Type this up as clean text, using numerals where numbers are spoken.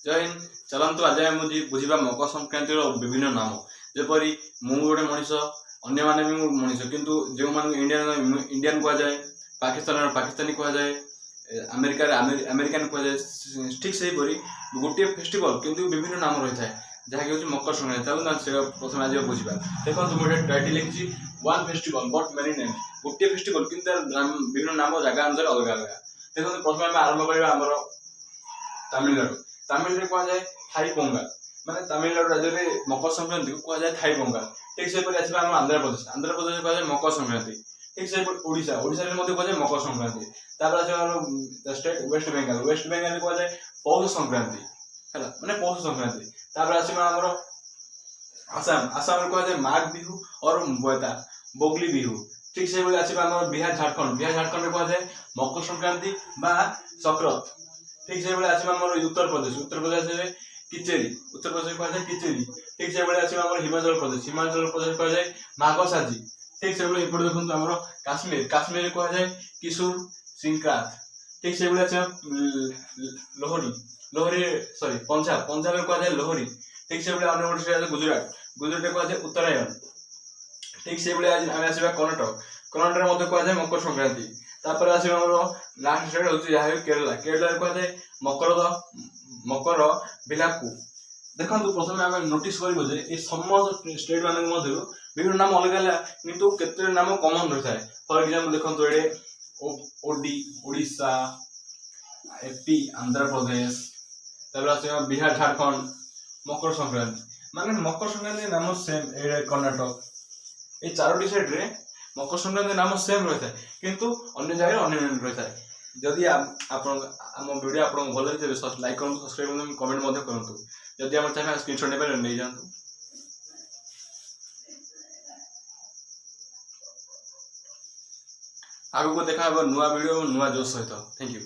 जय हिंद। चलतु आज आम बुझा मकर संक्रांति विभिन्न नाम जेपरी मु गोटे मनीष अन्य माने भी मनीष किंतु जो मान इंडियन कह जाए पाकिस्तान पाकिस्तानी कह जाए अमेरिकान कह जाए ठीक से गोटे फेस्टिवल किंतु विभिन्न नाम रही है जहाँकि हूँ मकर संक्रांति। चलो प्रथम आज बुझा देखो मुझे टाइटल लिखी one festival but many name गोटे फेस्टिवल किंतु विभिन्न नाम जगह अनुसार अलग अलग। देखो प्रथम आम आरंभ करवा आमर तमिलनाडु तमिल कह जाए थाई पोंगल माने तमिलनाडु राज्य में मकर संक्रांति को कह जाए थाई पोंगल। ठीक से आम आंध्र प्रदेश कह जाए मकर संक्रांति। ठीक से ओडिशा ओडिशा कह जाए मकर संक्रांति। स्टेट वेस्ट बेंगल कह जाए पौष संक्रांति है माने पौष संक्रांति। आमर आसाम आसाम कह जाए माघ बिहू और बोगली बिहू। ठीक से आम बिहार झारखंड कह जाए मकर संक्रांति बा संक्रांत। ठीक से आम उत्तर प्रदेश किचेरी उत्तर प्रदेश कह जाए किचेरी। ठीक से आम हिमाचल प्रदेश कह जाए माघ साजी। ठीक से देखो आम काश्मीर कह जाए किशोर सिंक्रांत। ठीक से लोहरी सॉरी पंजाब कह जाए लोहरी। ठीक से गुजरात कह जाए उत्तरायण। ठीक से कर्णाटक कह जाए मकर संक्रांति। लास्ट स्टेट हूँ केरला कह जाए मकर बिलाकू। देखो प्रथम आम नोटिस करें समस्त स्टेट मान विभिन्न नाम अलग अलग किंतु केते नाम कमन रही है। फॉर एग्जांपल देखो ये ओडी ओडिशा एपी आंध्र प्रदेश बिहार झारखंड मकर संक्रांति माने मकर संक्रांति नाम सेम कर्णाटक ये चारोटी स्टेट रे मकर संक्रांति नाम सेम रही है किंतु अन्य जगह अन्य रही है। जदि आम वीडियो आपको भल लगे लाइक करूँ सब्सक्राइब करूँ कमेंट करूँ। जदि आप चाहिए स्क्रीनशॉट नहीं जातु। आगु को देखा नुआ वीडियो नुआ जोश सहित। Thank you.